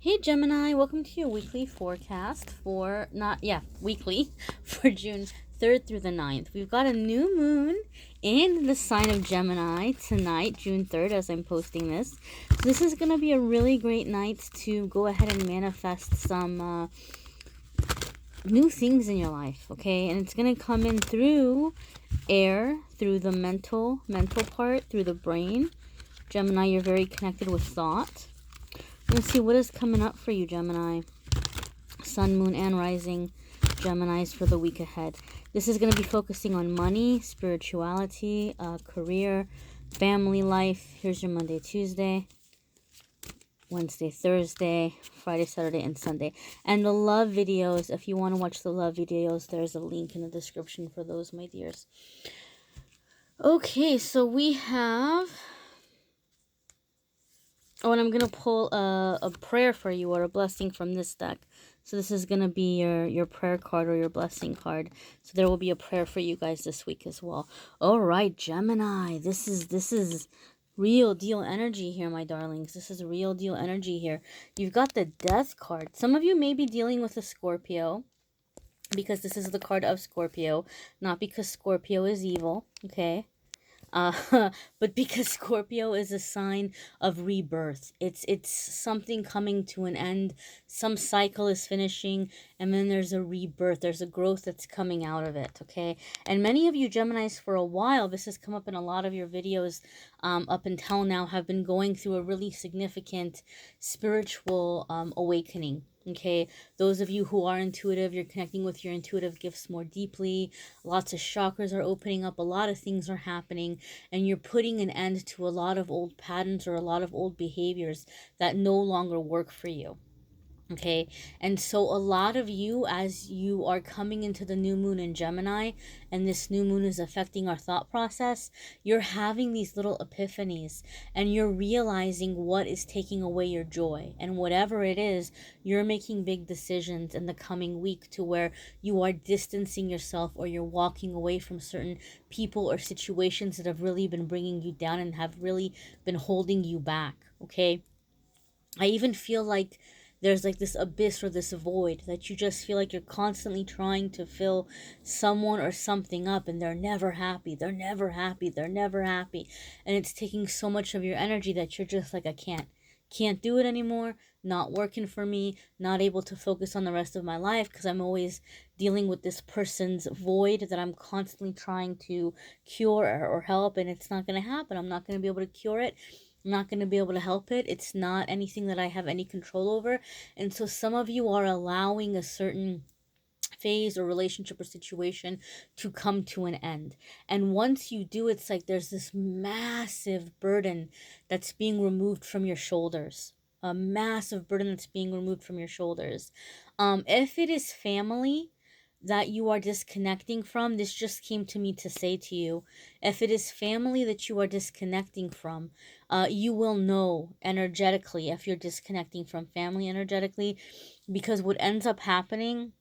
Hey Gemini, welcome to your weekly forecast for weekly for June 3rd through the 9th. We've got a new moon in the sign of Gemini tonight, June 3rd, as I'm posting this. So this is going to be a really great night to go ahead and manifest some new things in your life, okay? And it's going to come in through air, through the mental part, through the brain. Gemini, you're very connected with thought. Let's see what is coming up for you, Gemini. Sun, moon, and rising Geminis for the week ahead. This is going to be focusing on money, spirituality, career, family life. Here's your Monday, Tuesday, Wednesday, Thursday, Friday, Saturday, and Sunday. And the love videos, if you want to watch the love videos, there's a link in the description for those, my dears. Okay, so we have... Oh, and I'm going to pull a prayer for you or a blessing from this deck. So this is going to be your prayer card or your blessing card. So there will be a prayer for you guys this week as well. All right, Gemini. This is real deal energy here, my darlings. This is real deal energy here. You've got the Death card. Some of you may be dealing with a Scorpio, because this is the card of Scorpio. Not because Scorpio is evil, okay? But because Scorpio is a sign of rebirth. It's something coming to an end. Some cycle is finishing, and then there's a rebirth. There's a growth that's coming out of it, okay? And many of you Geminis, for a while, this has come up in a lot of your videos up until now, have been going through a really significant spiritual awakening. Okay, those of you who are intuitive, you're connecting with your intuitive gifts more deeply. Lots of chakras are opening up. A lot of things are happening, and you're putting an end to a lot of old patterns or a lot of old behaviors that no longer work for you. Okay, and so a lot of you, as you are coming into the new moon in Gemini, and this new moon is affecting our thought process, you're having these little epiphanies, and you're realizing what is taking away your joy. And whatever it is, you're making big decisions in the coming week to where you are distancing yourself, or you're walking away from certain people or situations that have really been bringing you down and have really been holding you back. Okay, I even feel like there's like this abyss or this void that you just feel like you're constantly trying to fill someone or something up, and they're never happy. They're never happy. They're never happy. And it's taking so much of your energy that you're just like, I can't do it anymore. Not working for me. Not able to focus on the rest of my life because I'm always dealing with this person's void that I'm constantly trying to cure or help, and it's not going to happen. I'm not going to be able to cure it. I'm not going to be able to help it. It's not anything that I have any control over. And so some of you are allowing a certain phase or relationship or situation to come to an end. And once you do, it's like there's this massive burden that's being removed from your shoulders. A massive burden that's being removed from your shoulders. If it is family that you are disconnecting from, this just came to me to say to you, if it is family that you are disconnecting from, you will know energetically if you're disconnecting from family energetically, because what ends up happening,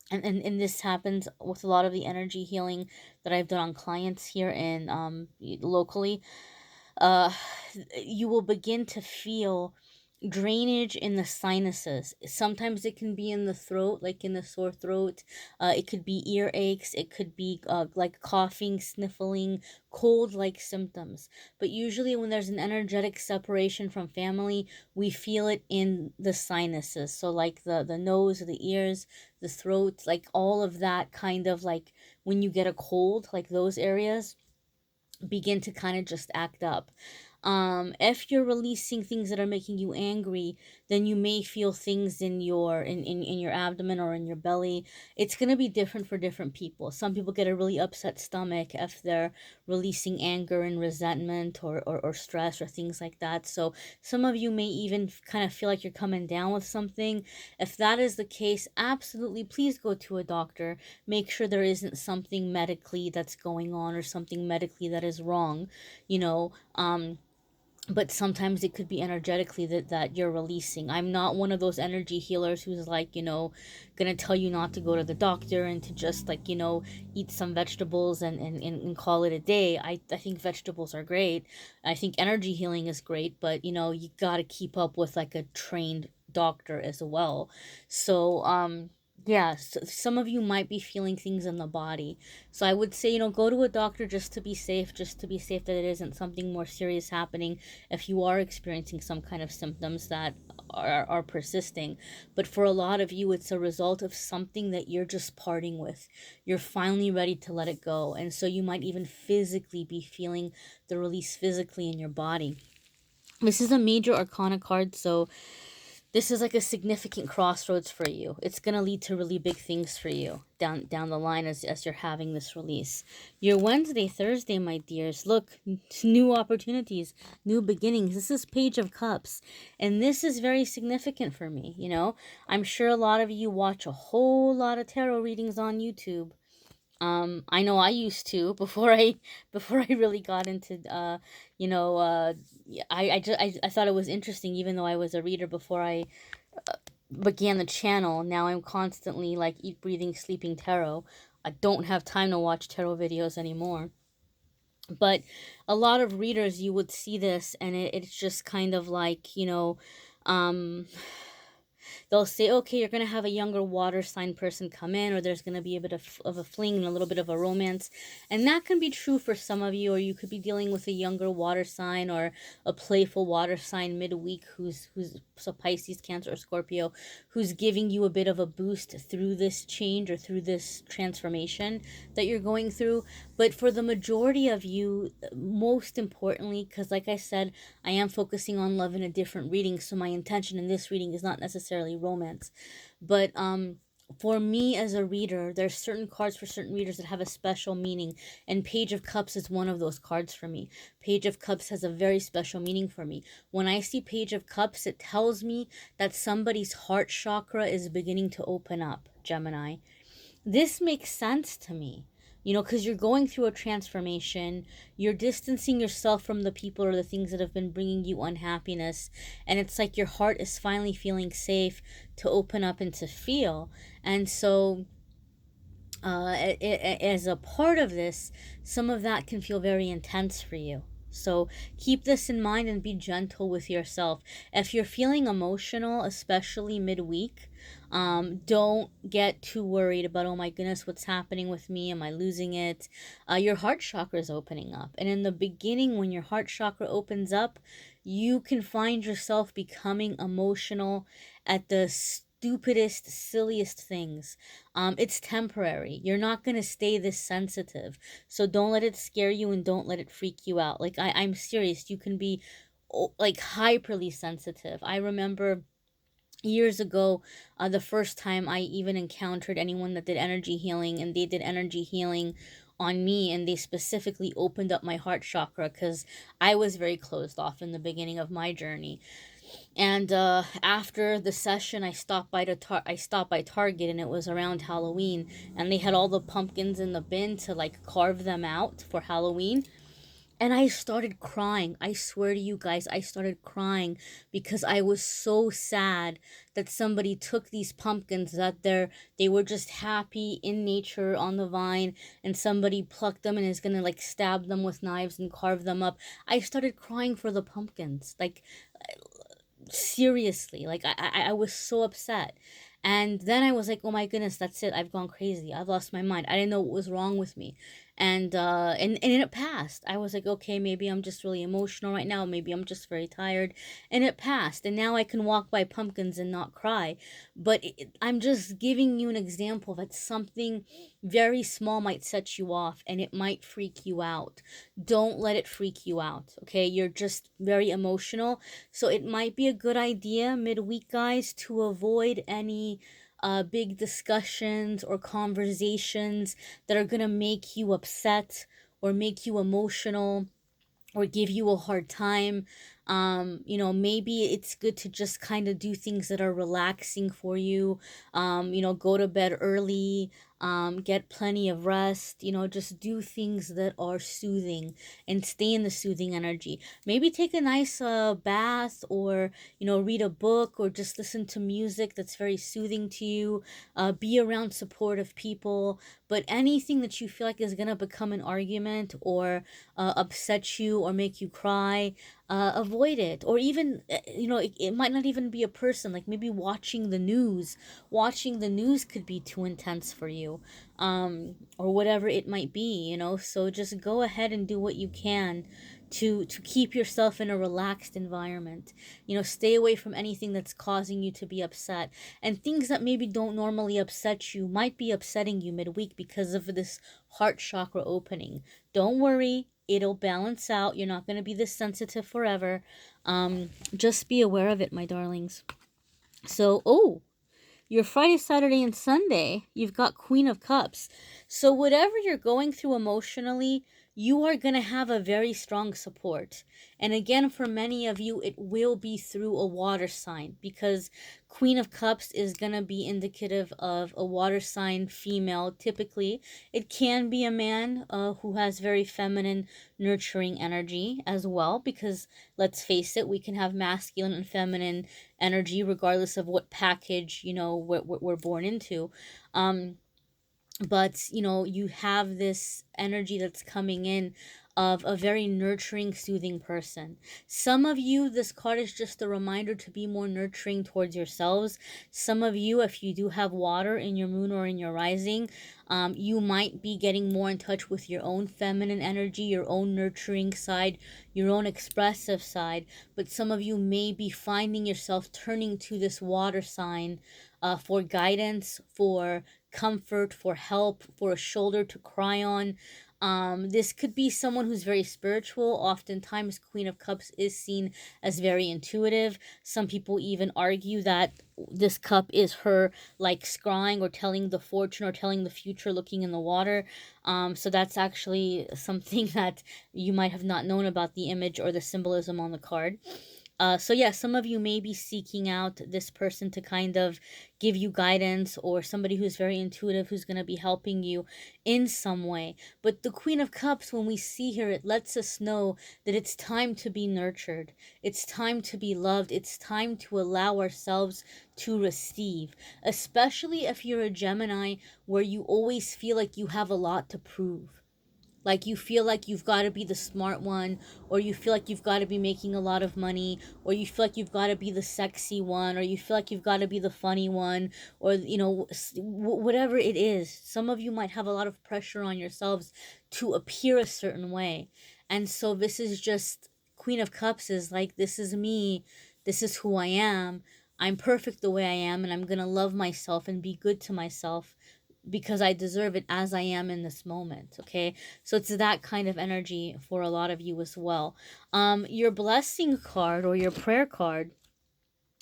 and this happens with a lot of the energy healing that I've done on clients here in locally, you will begin to feel drainage in the sinuses. Sometimes it can be in the throat, like in the sore throat. It could be ear aches. It could be like coughing, sniffling, cold like symptoms. But usually when there's an energetic separation from family, we feel it in the sinuses. So like the nose, the ears, the throat, like all of that, kind of like when you get a cold, like those areas begin to kind of just act up. If you're releasing things that are making you angry, then you may feel things in your in your abdomen or in your belly. It's going to be different for different people. Some people get a really upset stomach if they're releasing anger and resentment or stress or things like that. So some of you may even kind of feel like you're coming down with something. If that is the case, absolutely please go to a doctor. Make sure there isn't something medically that's going on or something medically that is wrong, you know. But sometimes it could be energetically that you're releasing. I'm not one of those energy healers who's like, you know, gonna tell you not to go to the doctor and to just like, you know, eat some vegetables and call it a day. I think vegetables are great. I think energy healing is great, but you know, you gotta keep up with like a trained doctor as well. So yeah, so some of you might be feeling things in the body. So I would say, go to a doctor just to be safe, that it isn't something more serious happening if you are experiencing some kind of symptoms that are persisting. But for a lot of you, it's a result of something that you're just parting with. You're finally ready to let it go. And so you might even physically be feeling the release physically in your body. This is a major arcana card, so this is like a significant crossroads for you. It's going to lead to really big things for you down the line as you're having this release. Your Wednesday, Thursday, my dears, look, new opportunities, new beginnings. This is Page of Cups, and this is very significant for me, I'm sure a lot of you watch a whole lot of tarot readings on YouTube. I know I used to before I really got into I thought it was interesting, even though I was a reader before I began the channel. Now I'm constantly like eat, breathing, sleeping tarot. I don't have time to watch tarot videos anymore. But a lot of readers, you would see this, and it's just kind of like, they'll say, okay, you're going to have a younger water sign person come in, or there's going to be a bit of a fling and a little bit of a romance. And that can be true for some of you, or you could be dealing with a younger water sign or a playful water sign midweek who's so Pisces, Cancer, or Scorpio, who's giving you a bit of a boost through this change or through this transformation that you're going through. But for the majority of you, most importantly, because like I said, I am focusing on love in a different reading, so my intention in this reading is not necessarily romance. But for me as a reader, there's certain cards for certain readers that have a special meaning, and Page of Cups is one of those cards for me. Page of Cups has a very special meaning for me. When I see Page of Cups, it tells me that somebody's heart chakra is beginning to open up, Gemini. This makes sense to me, because you're going through a transformation. You're distancing yourself from the people or the things that have been bringing you unhappiness. And it's like your heart is finally feeling safe to open up and to feel. And so as a part of this, some of that can feel very intense for you. So keep this in mind and be gentle with yourself. If you're feeling emotional, especially midweek, don't get too worried about, oh my goodness, what's happening with me? Am I losing it? Your heart chakra is opening up. And in the beginning, when your heart chakra opens up, you can find yourself becoming emotional at the stupidest, silliest things. It's temporary. You're not going to stay this sensitive. So don't let it scare you and don't let it freak you out. Like, I'm serious. You can be like hyperly sensitive. I remember years ago, the first time I even encountered anyone that did energy healing, and they did energy healing on me, and they specifically opened up my heart chakra because I was very closed off in the beginning of my journey. And after the session, I stopped by Target, and it was around Halloween, and they had all the pumpkins in the bin to like carve them out for Halloween. And I started crying. I swear to you guys, I started crying because I was so sad that somebody took these pumpkins, that they were just happy in nature on the vine, and somebody plucked them and is gonna like stab them with knives and carve them up. I started crying for the pumpkins. Like, seriously, like I was so upset. And then I was like, oh my goodness, that's it, I've gone crazy, I've lost my mind, I didn't know what was wrong with me. And it passed. I was like, okay, maybe I'm just really emotional right now, maybe I'm just very tired. And it passed, and now I can walk by pumpkins and not cry. But I'm just giving you an example that something very small might set you off, and it might freak you out. Don't let it freak you out, okay? You're just very emotional, so it might be a good idea midweek, guys, to avoid any big discussions or conversations that are going to make you upset or make you emotional or give you a hard time. Maybe it's good to just kind of do things that are relaxing for you. Go to bed early. Get plenty of rest, you know, just do things that are soothing and stay in the soothing energy. Maybe take a nice bath, or, you know, read a book, or just listen to music that's very soothing to you. Be around supportive people. But anything that you feel like is going to become an argument, or upset you, or make you cry, avoid it. Or even, you know, it might not even be a person. Like maybe watching the news could be too intense for you, or whatever it might be, you know. So just go ahead and do what you can to keep yourself in a relaxed environment. You know, stay away from anything that's causing you to be upset, and things that maybe don't normally upset you might be upsetting you midweek because of this heart chakra opening. Don't worry, it'll balance out. You're not going to be this sensitive forever. Just be aware of it, my darlings. So, oh, your Friday, Saturday, and Sunday, you've got Queen of Cups. So whatever you're going through emotionally, you are going to have a very strong support. And again, for many of you, it will be through a water sign, because Queen of Cups is going to be indicative of a water sign female. Typically, it can be a man who has very feminine, nurturing energy as well, because let's face it, we can have masculine and feminine energy regardless of what package, you know, we're born into. But you know, you have this energy that's coming in of a very nurturing, soothing person. Some of you, this card is just a reminder to be more nurturing towards yourselves. Some of you, if you do have water in your moon or in your rising, you might be getting more in touch with your own feminine energy, your own nurturing side, your own expressive side. But some of you may be finding yourself turning to this water sign for guidance, for comfort, for help, for a shoulder to cry on. This could be someone who's very spiritual. Oftentimes, Queen of Cups is seen as very intuitive. Some people even argue that this cup is her like scrying, or telling the fortune, or telling the future, looking in the water. So that's actually something that you might have not known about the image or the symbolism on the card. So yeah, some of you may be seeking out this person to kind of give you guidance, or somebody who's very intuitive, who's going to be helping you in some way. But the Queen of Cups, when we see her, it lets us know that it's time to be nurtured. It's time to be loved. It's time to allow ourselves to receive, especially if you're a Gemini, where you always feel like you have a lot to prove. Like you feel like you've got to be the smart one, or you feel like you've got to be making a lot of money, or you feel like you've got to be the sexy one, or you feel like you've got to be the funny one, or, you know, whatever it is. Some of you might have a lot of pressure on yourselves to appear a certain way. And so this is just, Queen of Cups is like, this is me. This is who I am. I'm perfect the way I am, and I'm going to love myself and be good to myself because I deserve it as I am in this moment. Okay, so it's that kind of energy for a lot of you as well. Your blessing card, or your prayer card,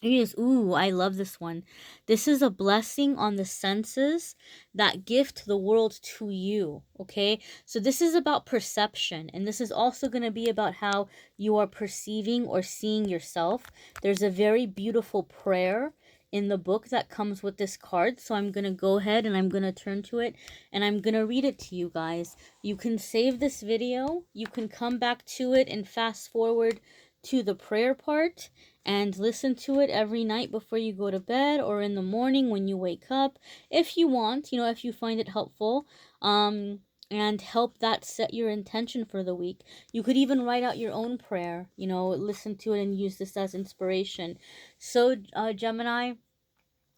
is, ooh, I love this one. This is a blessing on the senses that gift the world to you. Okay, so this is about perception, and this is also going to be about how you are perceiving or seeing yourself. There's a very beautiful prayer in the book that comes with this card, so I'm going to go ahead and I'm going to turn to it, and I'm going to read it to you guys. You can save this video, you can come back to it and fast forward to the prayer part and listen to it every night before you go to bed, or in the morning when you wake up, if you want, you know, if you find it helpful, and help that set your intention for the week. You could even write out your own prayer, you know, listen to it and use this as inspiration. So, Gemini,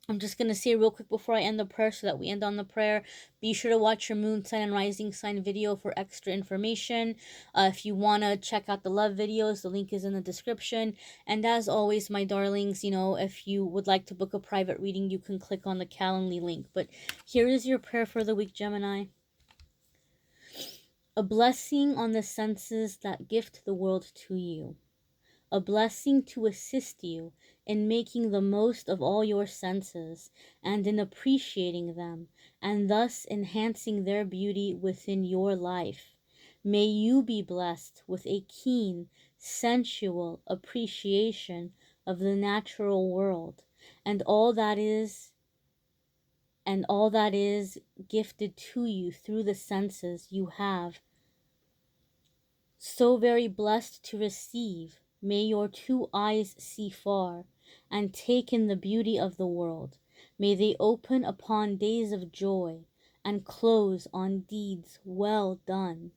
I'm just going to say real quick before I end the prayer, so that we end on the prayer. Be sure to watch your moon sign and rising sign video for extra information. If you want to check out the love videos, the link is in the description. And as always, my darlings, you know, if you would like to book a private reading, you can click on the Calendly link. But here is your prayer for the week, Gemini. A blessing on the senses that gift the world to you. A blessing to assist you in making the most of all your senses and in appreciating them, and thus enhancing their beauty within your life. May you be blessed with a keen, sensual appreciation of the natural world and all that is and all that is gifted to you through the senses you have so very blessed to receive. May your two eyes see far, and take in the beauty of the world. May they open upon days of joy, and close on deeds well done.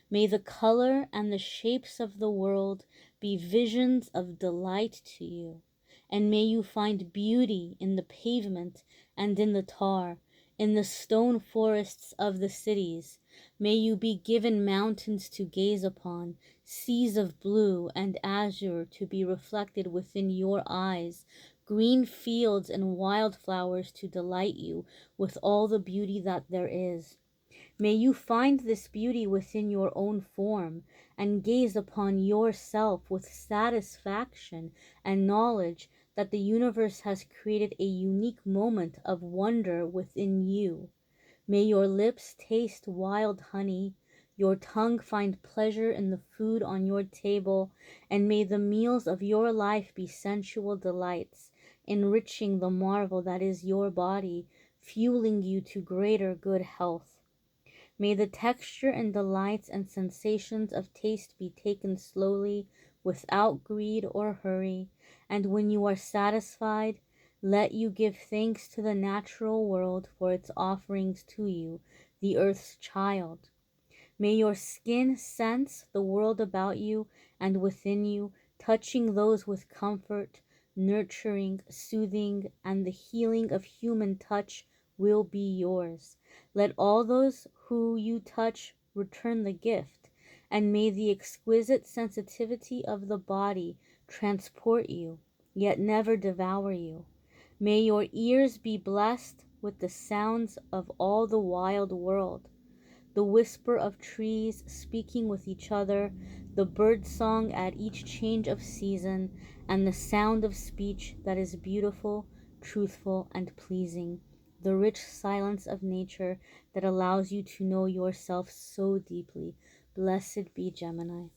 May the color and the shapes of the world be visions of delight to you, and may you find beauty in the pavement and in the tar, in the stone forests of the cities. May you be given mountains to gaze upon, seas of blue and azure to be reflected within your eyes, green fields and wildflowers to delight you with all the beauty that there is. May you find this beauty within your own form, and gaze upon yourself with satisfaction and knowledge that the universe has created a unique moment of wonder within you. May your lips taste wild honey, your tongue find pleasure in the food on your table, and may the meals of your life be sensual delights, enriching the marvel that is your body, fueling you to greater good health. May the texture and delights and sensations of taste be taken slowly, without greed or hurry, and when you are satisfied, let you give thanks to the natural world for its offerings to you, the earth's child. May your skin sense the world about you and within you, touching those with comfort, nurturing, soothing, and the healing of human touch will be yours. Let all those who you touch return the gift, and may the exquisite sensitivity of the body transport you, yet never devour you. May your ears be blessed with the sounds of all the wild world, the whisper of trees speaking with each other, the bird song at each change of season, and the sound of speech that is beautiful, truthful, and pleasing, the rich silence of nature that allows you to know yourself so deeply. Blessed be Gemini.